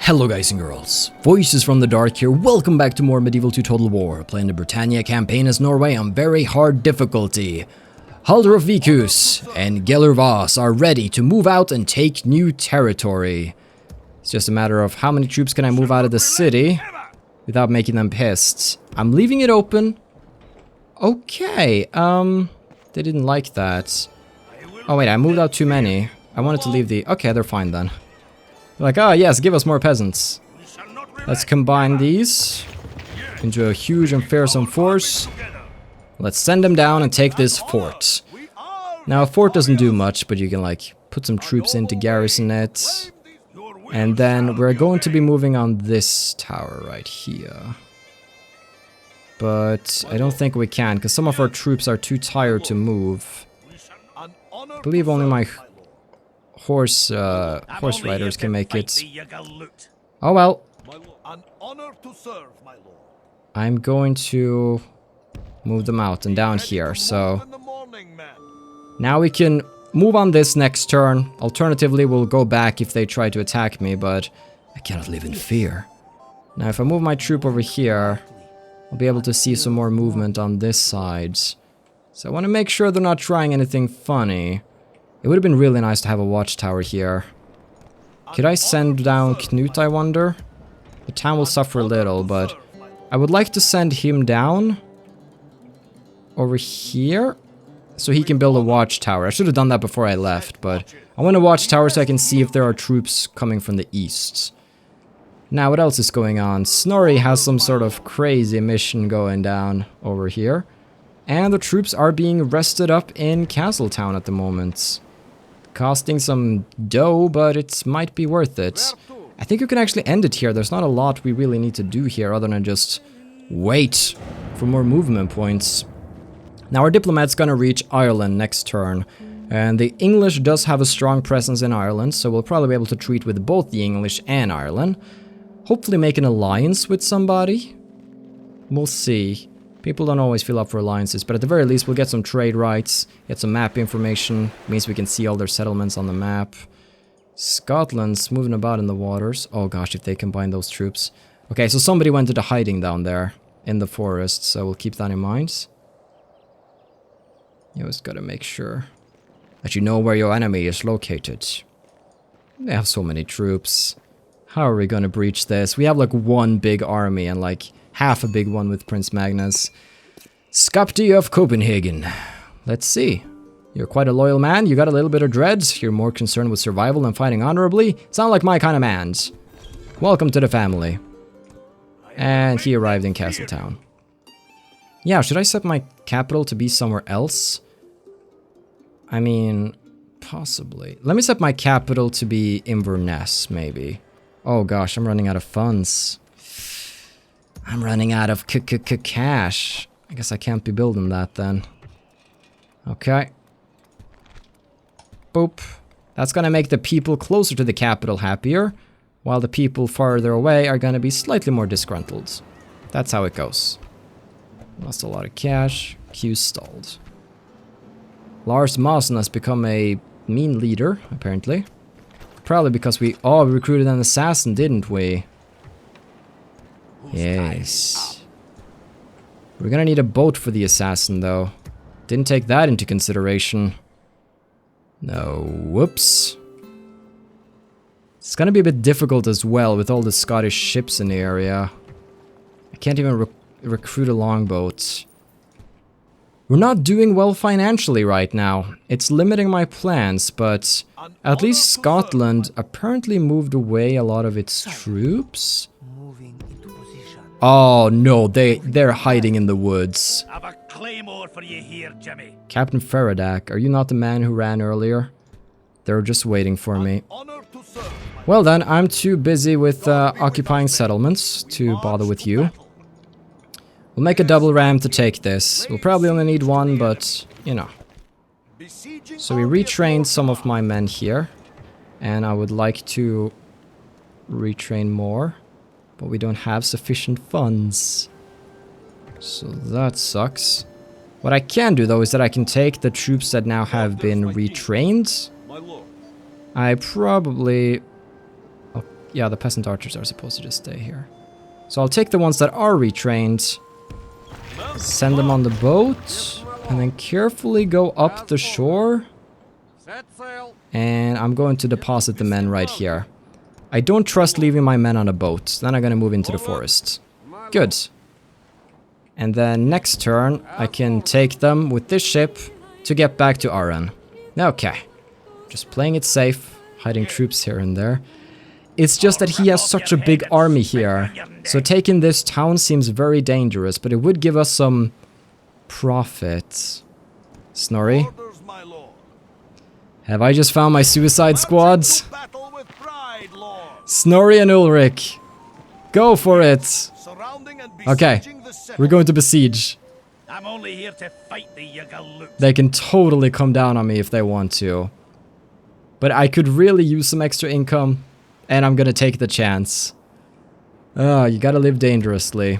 Hello guys and girls, Voices from the Dark here, welcome back to more Medieval 2 Total War, playing the Britannia campaign as Norway on very hard difficulty. Halder of Vikus and Gellervas are ready to move out and take new territory. It's just a matter of how many troops can I move out of the city without making them pissed. I'm leaving it open. Okay, they didn't like that. Oh wait, I moved out too many. I wanted to leave the... Okay, they're fine then. They're like, oh yes, give us more peasants. Let's combine these into a huge and fearsome force. Let's send them down and take this fort. Now, a fort doesn't do much, but you can like put some troops in to garrison it. And then we're going to be moving on this tower right here. But I don't think we can, because some of our troops are too tired to move. I believe only my horse riders can make it. Oh well. I'm going to move them out and down here, so now we can move on this next turn. Alternatively, we'll go back if they try to attack me, but I cannot live in fear. Now if I move my troop over here, I'll be able to see some more movement on this side. So I want to make sure they're not trying anything funny. It would have been really nice to have a watchtower here. Could I send down Knut, I wonder? The town will suffer a little, but I would like to send him down over here so he can build a watchtower. I should have done that before I left, but I want a watchtower so I can see if there are troops coming from the east. Now, what else is going on? Snorri has some sort of crazy mission going down over here. And the troops are being rested up in Castletown at the moment. Costing some dough, but it might be worth it. I think you can actually end it here. There's not a lot we really need to do here other than just wait for more movement points. Now our diplomat's gonna reach Ireland next turn. And the English does have a strong presence in Ireland, so we'll probably be able to treat with both the English and Ireland. Hopefully make an alliance with somebody. We'll see. People don't always fill up for alliances, but at the very least we'll get some trade rights, get some map information, means we can see all their settlements on the map. Scotland's moving about in the waters. Oh gosh, if they combine those troops. Okay, so somebody went into hiding down there in the forest, so we'll keep that in mind. You always gotta make sure that you know where your enemy is located. They have so many troops. How are we gonna breach this? We have like one big army and like half a big one with Prince Magnus. Skapti of Copenhagen. Let's see. You're quite a loyal man. You got a little bit of dreads. You're more concerned with survival and fighting honorably. Sound like my kind of mans. Welcome to the family. And he arrived in Castletown. Yeah, should I set my capital to be somewhere else? I mean, possibly. Let me set my capital to be Inverness, maybe. Oh gosh, I'm running out of funds. I'm running out of cash. I guess I can't be building that then. Okay. Boop. That's gonna make the people closer to the capital happier, while the people farther away are gonna be slightly more disgruntled. That's how it goes. Lost a lot of cash. Q stalled. Lars Maasen has become a mean leader, apparently. Probably because we recruited an assassin, didn't we? Yes. We're gonna need a boat for the assassin, though. Didn't take that into consideration. No, whoops. It's gonna be a bit difficult as well with all the Scottish ships in the area. I can't even recruit a longboat. We're not doing well financially right now. It's limiting my plans, but at least Scotland apparently moved away a lot of its troops. Oh no, they're hiding in the woods. Have a claymore for you here, Jimmy. Captain Faradak, are you not the man who ran earlier? They're just waiting for me. Well then, I'm too busy with occupying settlements to bother with you. We'll make a double ram to take this. We'll probably only need one, but, you know. So we retrained some of my men here. And I would like to retrain more. But we don't have sufficient funds. So that sucks. What I can do though is that I can take the troops that now have been retrained. I probably... Yeah, the peasant archers are supposed to just stay here. So I'll take the ones that are retrained, send them on the boat, and then carefully go up the shore. And I'm going to deposit the men right here. I don't trust leaving my men on a boat. Then I'm going to move into the forest. Good. And then next turn, I can take them with this ship to get back to Aran. Okay. Just playing it safe, hiding troops here and there. It's just that he has such a big army here. So taking this town seems very dangerous, but it would give us some profit. Snorri? Have I just found my suicide squads? Snorri and Ulrich. Go for it. Okay, we're going to besiege. I'm only here to fight the Yugaloot. They can totally come down on me if they want to. But I could really use some extra income, and I'm gonna take the chance. Oh, you gotta live dangerously.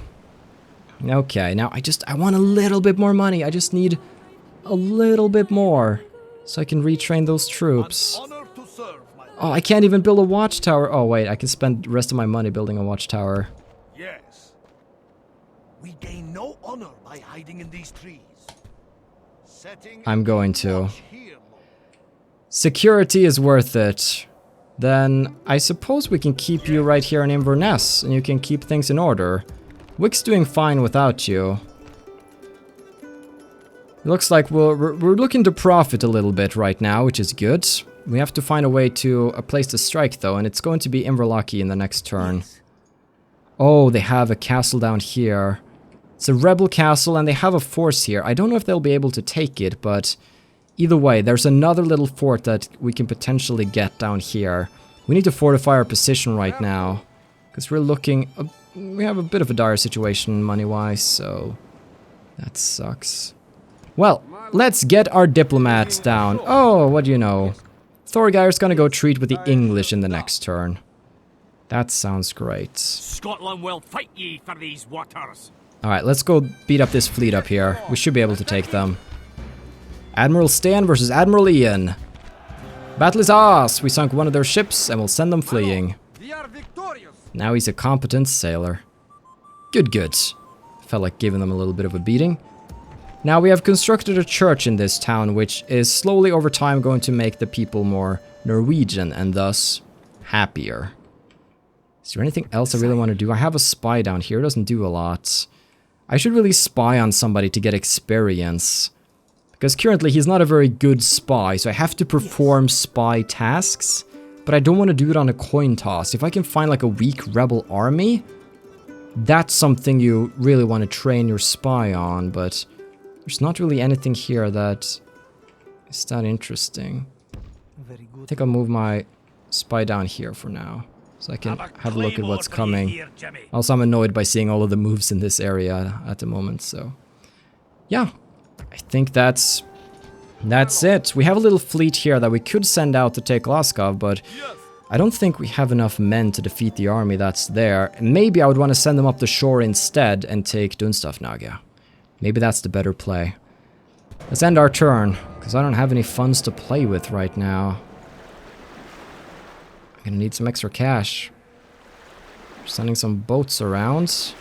Okay, now I want a little bit more money. I just need a little bit more so I can retrain those troops. Oh, I can't even build a watchtower. Oh, wait, I can spend the rest of my money building a watchtower. Yes. We gain no honor by hiding in these trees. I'm going to. Security is worth it. Then I suppose we can keep you right here in Inverness, and you can keep things in order. Wick's doing fine without you. It looks like we're looking to profit a little bit right now, which is good. We have to find a way to a place to strike though, and it's going to be Inverlochy in the next turn. Yes. Oh, they have a castle down here. It's a rebel castle, and they have a force here. I don't know if they'll be able to take it, but either way, there's another little fort that we can potentially get down here. We need to fortify our position right now, because we're looking... we have a bit of a dire situation money-wise, so that sucks. Well, let's get our diplomats down. Oh, what do you know? Thorgeir's gonna go treat with the English in the next turn. That sounds great. Scotland will fight ye for these waters. Alright, let's go beat up this fleet up here. We should be able to take them. Admiral Stan versus Admiral Ian. Battle is ours! We sunk one of their ships and we'll send them fleeing. Now he's a competent sailor. Good, good. Felt like giving them a little bit of a beating. Now we have constructed a church in this town, which is slowly over time going to make the people more Norwegian and thus happier. Is there anything else I really want to do? I have a spy down here, it doesn't do a lot. I should really spy on somebody to get experience. Because currently he's not a very good spy, so I have to perform spy tasks. But I don't want to do it on a coin toss. If I can find like a weak rebel army, that's something you really want to train your spy on, but there's not really anything here that is that interesting. I think I'll move my spy down here for now, so I can have a look at what's coming. Also, I'm annoyed by seeing all of the moves in this area at the moment, so... yeah, I think that's it. We have a little fleet here that we could send out to take Glasgow, but I don't think we have enough men to defeat the army that's there. And maybe I would want to send them up the shore instead and take Dunstafnaga. Maybe that's the better play. Let's end our turn, because I don't have any funds to play with right now. I'm gonna need some extra cash. We're sending some boats around.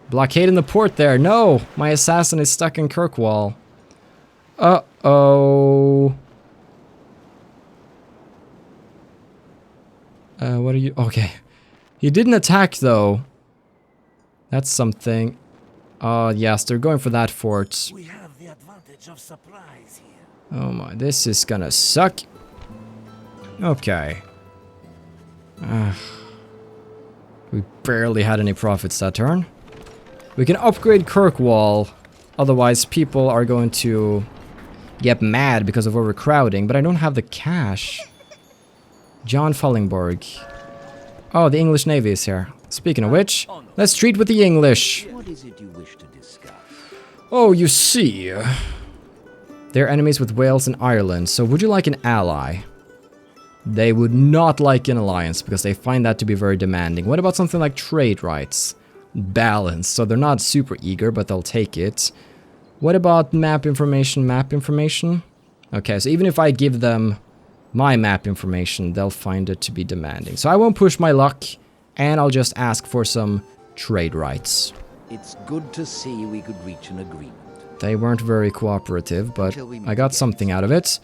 Blockade in the port there. No! My assassin is stuck in Kirkwall. Uh-oh. What are you... okay. He didn't attack, though. That's something. Yes, they're going for that fort. We have the advantage of surprise here. Oh my, this is gonna suck. Okay. We barely had any profits that turn. We can upgrade Kirkwall, otherwise people are going to get mad because of overcrowding, but I don't have the cash. John Fallingborg. Oh, the English Navy is here. Speaking of which, let's treat with the English. What is it you wish to discuss? Oh, you see. They're enemies with Wales and Ireland, so would you like an ally? They would not like an alliance because they find that to be very demanding. What about something like trade rights? Balance. So they're not super eager, but they'll take it. What about map information? Map information? Okay, so even if I give them my map information, they'll find it to be demanding. So I won't push my luck, and I'll just ask for some trade rights. It's good to see we could reach an agreement. They weren't very cooperative, but I got something out of it.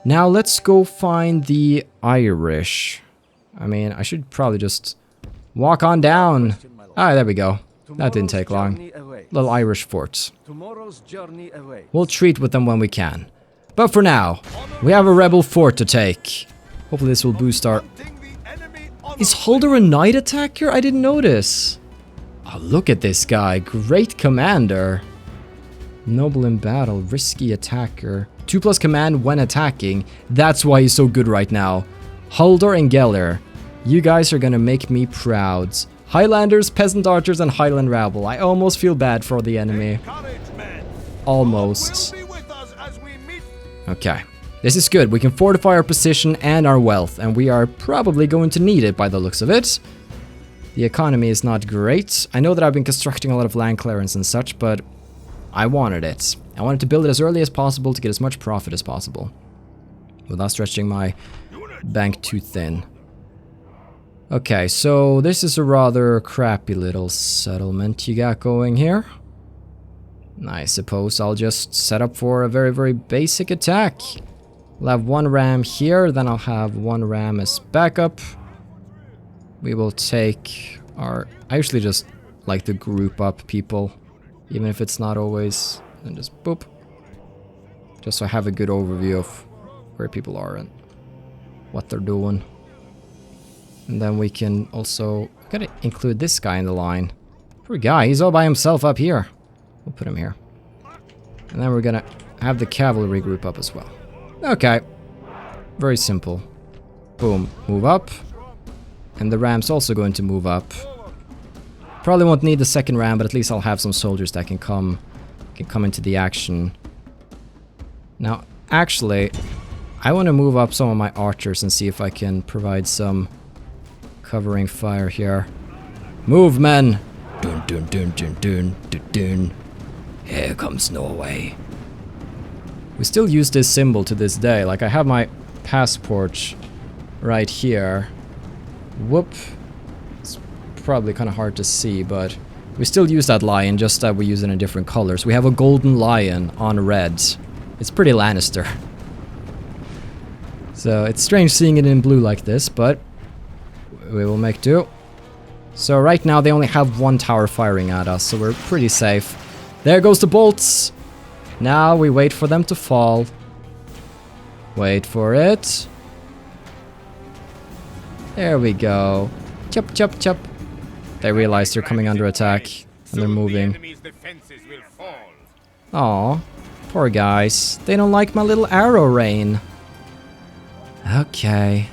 Now let's go find the Irish. I mean, I should probably just walk on down. Ah, there we go. That didn't take long. Little Irish fort. We'll treat with them when we can. But for now, we have a rebel fort to take. Hopefully this will boost our... Is Holder a knight attacker? I didn't notice. Oh, look at this guy. Great commander. Noble in battle. Risky attacker. 2+ command when attacking. That's why he's so good right now. Holder and Geller. You guys are gonna make me proud. Highlanders, peasant archers, and Highland rabble. I almost feel bad for the enemy. Almost. Okay. This is good. We can fortify our position and our wealth, and we are probably going to need it by the looks of it. The economy is not great. I know that I've been constructing a lot of land clearance and such, but I wanted it. I wanted to build it as early as possible to get as much profit as possible, without stretching my bank too thin. Okay, so this is a rather crappy little settlement you got going here. I suppose I'll just set up for a very, very basic attack. I'll have 1 ram here, then I'll have 1 ram as backup. We will take our... I usually just like to group up people, even if it's not always... And just boop. Just so I have a good overview of where people are and what they're doing. And then we can also... Gotta include this guy in the line. Poor guy, he's all by himself up here. We'll put him here. And then we're gonna have the cavalry group up as well. Okay. Very simple. Boom. Move up. And the ram's also going to move up. Probably won't need the second ram, but at least I'll have some soldiers that can come into the action. Now, actually, I want to move up some of my archers and see if I can provide some covering fire here. Move, men! Dun dun dun dun dun dun dun. Here comes Norway. We still use this symbol to this day. Like, I have my passport right here. Whoop. It's probably kind of hard to see, but we still use that lion, just that we use it in different colors. We have a golden lion on red. It's pretty Lannister. So it's strange seeing it in blue like this, but we will make do. So right now they only have 1 tower firing at us, so we're pretty safe. There goes the bolts. Now we wait for them to fall. Wait for it. There we go. Chop, chop, chop. They realize they're coming under attack, and they're moving. Aw, poor guys. They don't like my little arrow rain. Okay.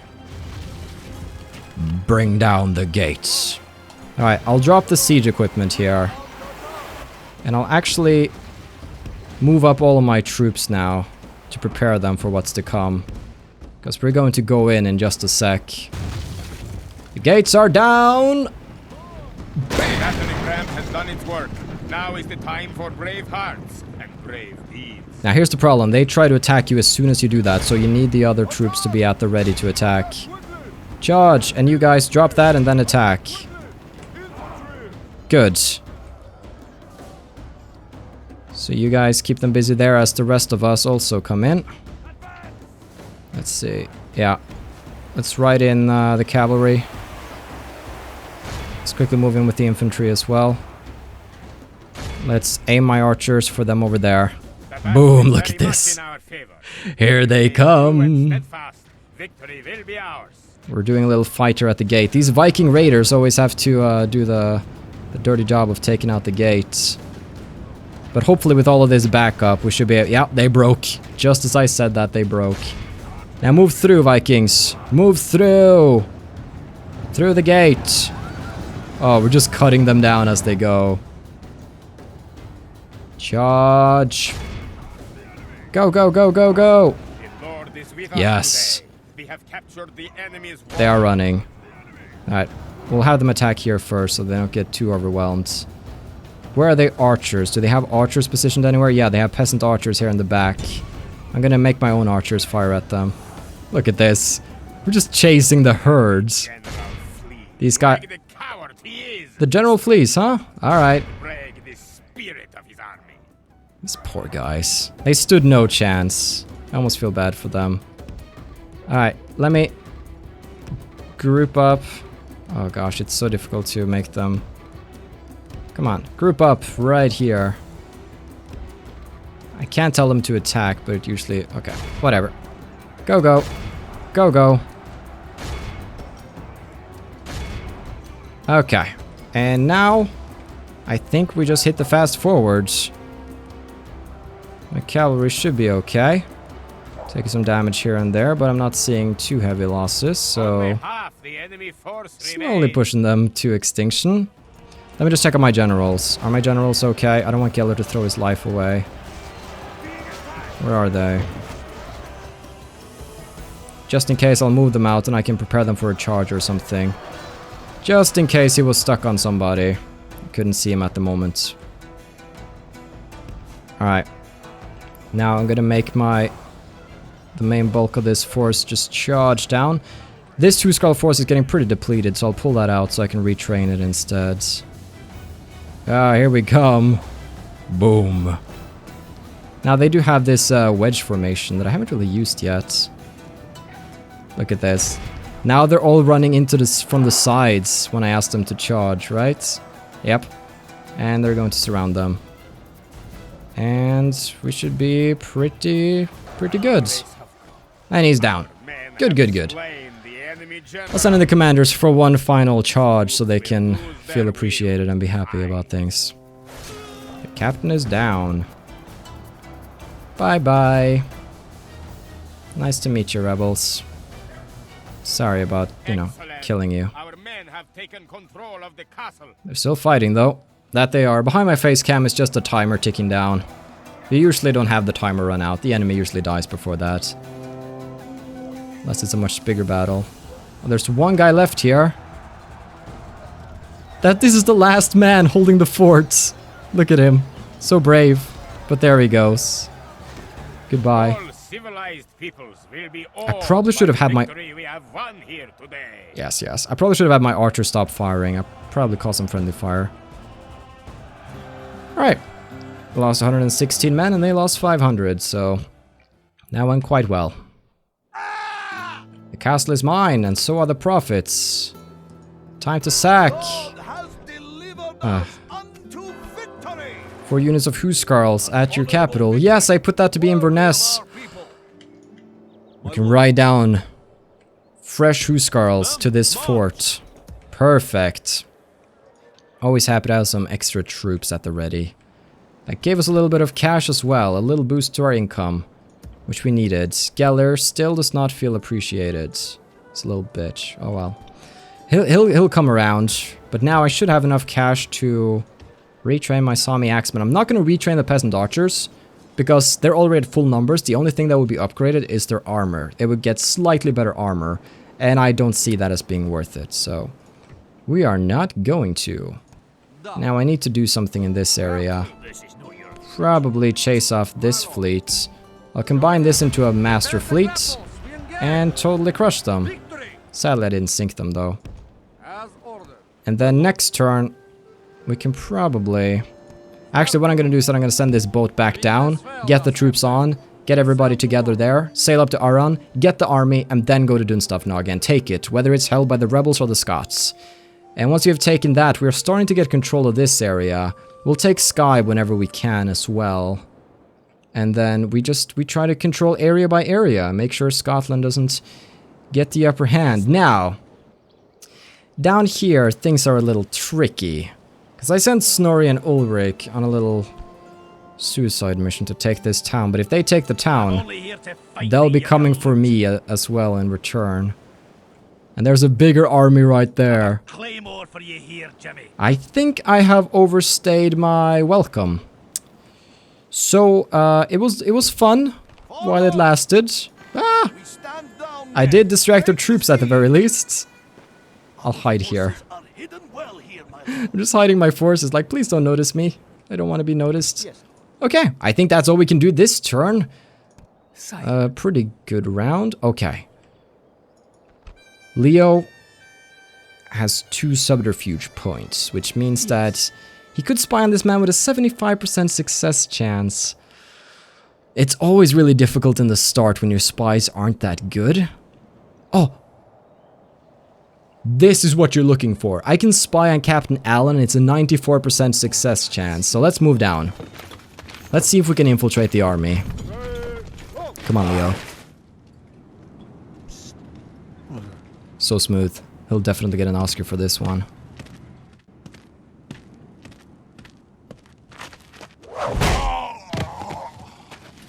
Bring down the gates. Alright, I'll drop the siege equipment here. And I'll actually move up all of my troops now to prepare them for what's to come. Because we're going to go in just a sec. The gates are down! Bam! Battling ram has done its work. Now is the time for brave hearts and brave deeds. Now here's the problem. They try to attack you as soon as you do that, so you need the other troops to be at the ready to attack. Charge! And you guys drop that and then attack. Good. So you guys keep them busy there as the rest of us also come in. Let's see. Yeah. Let's ride in the cavalry. Let's quickly move in with the infantry as well. Let's aim my archers for them over there. Boom, look at this. Here they come. We're doing a little fighter at the gate. These Viking raiders always have to do the dirty job of taking out the gates. But hopefully with all of this backup, we should be able... Yeah, they broke. Just as I said that, they broke. Now move through, Vikings. Move through. Through the gate. Oh, we're just cutting them down as they go. Charge. Go, go, go, go, go. Yes. They are running. Alright. We'll have them attack here first so they don't get too overwhelmed. Where are they archers? Do they have archers positioned anywhere? Yeah, they have peasant archers here in the back. I'm gonna make my own archers fire at them. Look at this. We're just chasing the herds. General flees. These guys... Like the coward he is. The general flees, huh? Alright. Brag the spirit of his army. These poor guys. They stood no chance. I almost feel bad for them. Alright, let me group up. Oh gosh, it's so difficult to make them... Come on, group up right here. I can't tell them to attack, but it usually... Okay, whatever. Go, go. Go, go. Okay, and now I think we just hit the fast forwards. My cavalry should be okay. Taking some damage here and there, but I'm not seeing too heavy losses, so... Only half the enemy force Slowly remains. pushing them to extinction. Let me just check on my generals. Are my generals okay? I don't want Geller to throw his life away. Where are they? Just in case, I'll move them out and I can prepare them for a charge or something. Just in case he was stuck on somebody. I couldn't see him at the moment. Alright. Now I'm gonna make the main bulk of this force just charge down. This Huskarl force is getting pretty depleted, so I'll pull that out so I can retrain it instead. Ah, here we come. Boom. Now they do have this wedge formation that I haven't really used yet. Look at this. Now they're all running into this from the sides when I asked them to charge, right? Yep. And they're going to surround them. And we should be pretty good. And he's down. Good, good, good. I'll send in the commanders for one final charge so they can feel appreciated and be happy about things. The captain is down. Bye-bye. Nice to meet you, rebels. Sorry about, you know, killing you. Our men have taken control of the castle. They're still fighting, though. That they are. Behind my face cam is just a timer ticking down. You usually don't have the timer run out. The enemy usually dies before that. Unless it's a much bigger battle. Oh, there's one guy left here. This is the last man holding the fort. Look at him. So brave. But there he goes. Goodbye. All civilized peoples will be I probably should have had my... we have won here today. Yes, yes. I probably should have had my archer stop firing. I probably caused some friendly fire. Alright. Lost 116 men and they lost 500, so... That went quite well. The castle is mine, and so are the profits. Time to sack. God has delivered us unto victory. 4 units of Huskarls at your capital. Yes, I put that to be Inverness. We can ride down fresh Huskarls to this fort. Perfect. Always happy to have some extra troops at the ready. That gave us a little bit of cash as well, a little boost to our income, which we needed. Geller still does not feel appreciated. It's a little bitch. Oh well. He'll come around, but now I should have enough cash to retrain my Sami Axemen. I'm not going to retrain the Peasant Archers, because they're already at full numbers. The only thing that would be upgraded is their armor. They would get slightly better armor, and I don't see that as being worth it, so we are not going to. Now I need to do something in this area. Probably chase off this fleet. I'll combine this into a master fleet and totally crush them. Sadly I didn't sink them though. And then next turn we can probably... Actually what I'm going to do is that I'm going to send this boat back down, get the troops on, get everybody together there, sail up to Aran, get the army, and then go to Dunstafnag and take it, whether it's held by the rebels or the Scots. And once we have taken that, we're starting to get control of this area. We'll take Skye whenever we can as well. And then we try to control area by area, make sure Scotland doesn't get the upper hand. Now, down here things are a little tricky. Because I sent Snorri and Ulrich on a little suicide mission to take this town. But if they take the town, they'll be coming for me as well in return. And there's a bigger army right there. Claymore for you here, Jimmy. I think I have overstayed my welcome. So, it was fun while it lasted. Ah! I did distract their troops at the very least. I'll hide here. I'm just hiding my forces, like, please don't notice me. I don't want to be noticed. Okay, I think that's all we can do this turn. Pretty good round. Okay. Leo has 2 subterfuge points, which means that he could spy on this man with a 75% success chance. It's always really difficult in the start when your spies aren't that good. Oh! This is what you're looking for. I can spy on Captain Allen and it's a 94% success chance. So let's move down. Let's see if we can infiltrate the army. Come on, Leo. So smooth. He'll definitely get an Oscar for this one.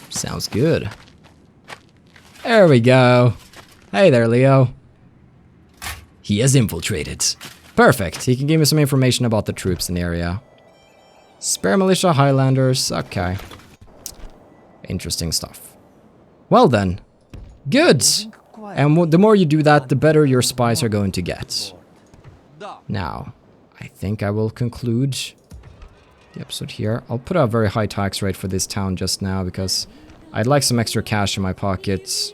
Sounds good. There we go. Hey there, Leo. He has infiltrated. Perfect. He can give me some information about the troops in the area. Spare militia, Highlanders. Okay. Interesting stuff. Well then. Good. And the more you do that, the better your spies are going to get. Now, I think I will conclude the episode here. I'll put a very high tax rate for this town just now because I'd like some extra cash in my pockets.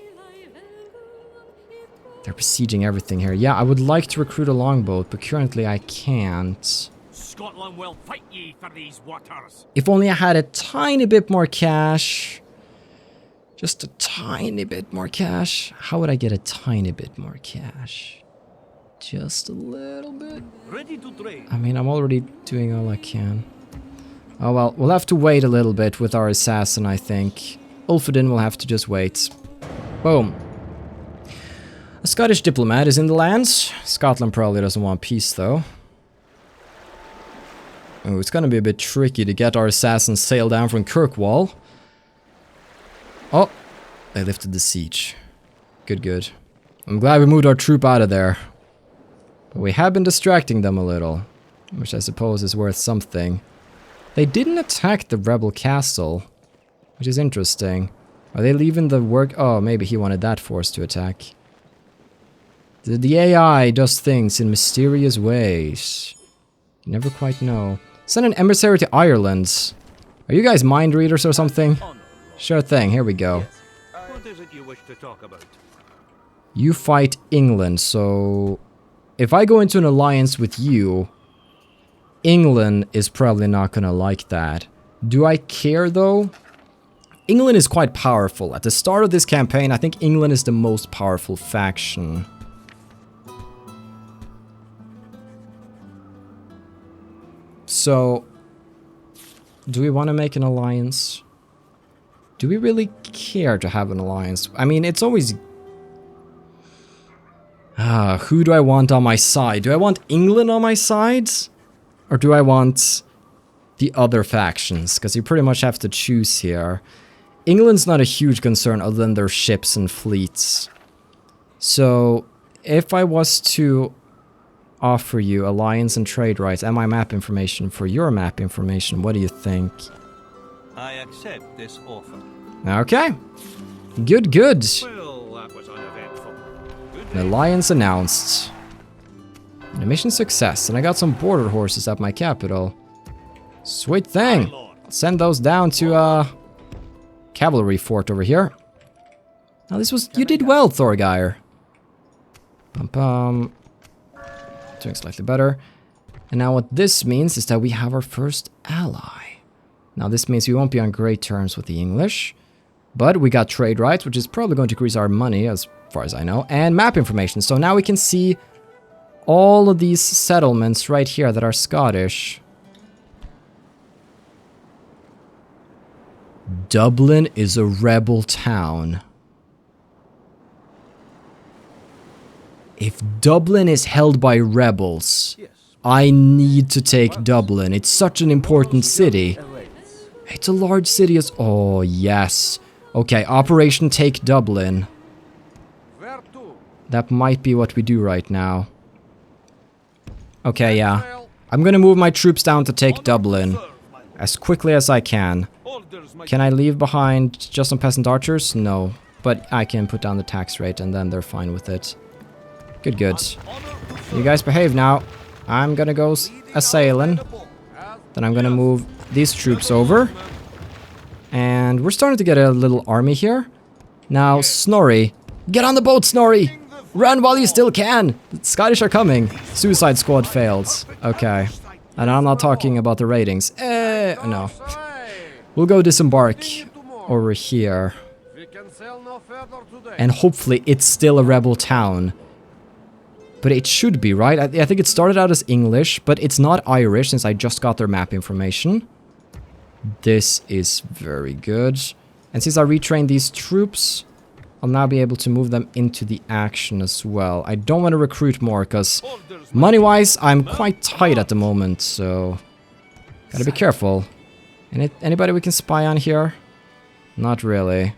They're besieging everything here. Yeah, I would like to recruit a longboat, but currently I can't. Scotland will fight ye for these waters. If only I had a tiny bit more cash. Just a tiny bit more cash. How would I get a tiny bit more cash? Just a little bit. Ready to trade. I mean, I'm already doing all I can. Oh well, we'll have to wait a little bit with our assassin, I think. Ulfedin will have to just wait. Boom. A Scottish diplomat is in the lands. Scotland probably doesn't want peace, though. Oh, it's gonna be a bit tricky to get our assassins sail down from Kirkwall. Oh, they lifted the siege. Good, good. I'm glad we moved our troop out of there. But we have been distracting them a little, which I suppose is worth something. They didn't attack the rebel castle, which is interesting. Are they leaving the work? Oh, maybe he wanted that force to attack. The AI does things in mysterious ways. You never quite know. Send an emissary to Ireland. Are you guys mind readers or something? Sure thing, here we go. What is it you wish to talk about? You fight England, so if I go into an alliance with you, England is probably not gonna like that. Do I care though? England is quite powerful. At the start of this campaign, I think England is the most powerful faction. So, do we want to make an alliance? Do we really care to have an alliance? I mean, it's always... who do I want on my side? Do I want England on my side? Or do I want the other factions? Because you pretty much have to choose here. England's not a huge concern other than their ships and fleets. So, if I was to offer you alliance and trade rights and my map information for your map information, what do you think? I accept this offer. Okay. Good, good. Well, that was uneventful. An alliance announced. And a mission success, and I got some border horses at my capital. Sweet thing. I'll send those down to cavalry fort over here. Now this was... You did well, Thorgeir. Doing slightly better. And now what this means is that we have our first ally. Now this means we won't be on great terms with the English. But we got trade rights, which is probably going to increase our money, as far as I know. And map information. So now we can see all of these settlements right here that are Scottish. Dublin is a rebel town. If Dublin is held by rebels, I need to take Dublin. It's such an important city. It's a large city as... Oh, yes. Okay, Operation Take Dublin. That might be what we do right now. Okay, yeah. I'm gonna move my troops down to take Dublin as quickly as I can. Can I leave behind just some peasant archers? No. But I can put down the tax rate and then they're fine with it. Good, good. You guys behave now. I'm gonna go a-sailing. Then I'm gonna move these troops over. And we're starting to get a little army here. Now, Snorri. Get on the boat, Snorri! Run while you still can! The Scottish are coming. Suicide squad fails. Okay. And I'm not talking about the ratings. No. We'll go disembark over here. And hopefully it's still a rebel town. But it should be, right? I think it started out as English, but it's not Irish since I just got their map information. This is very good. And since I retrained these troops, I'll now be able to move them into the action as well. I don't want to recruit more because money-wise, I'm quite tight at the moment, so gotta be careful. Anybody we can spy on here? Not really.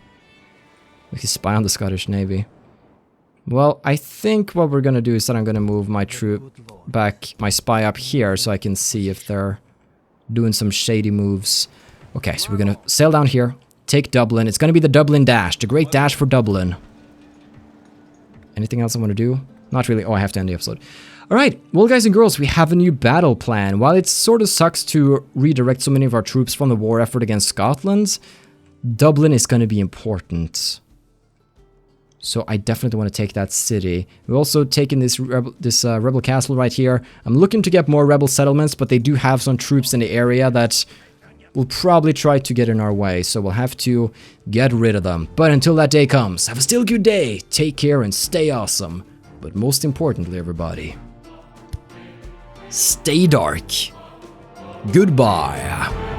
We can spy on the Scottish Navy. Well, I think what we're gonna do is that I'm gonna move my troop back, my spy up here, so I can see if they're doing some shady moves. Okay, so we're gonna sail down here, take Dublin. It's gonna be the Dublin Dash, the Great Dash for Dublin. Anything else I want to do? Not really. Oh, I have to end the episode. Alright, well guys and girls, we have a new battle plan. While it sort of sucks to redirect so many of our troops from the war effort against Scotland, Dublin is going to be important. So I definitely want to take that city. We've also taken this rebel castle right here. I'm looking to get more rebel settlements, but they do have some troops in the area that will probably try to get in our way. So we'll have to get rid of them. But until that day comes, have a still good day. Take care and stay awesome. But most importantly, everybody, stay dark. Goodbye.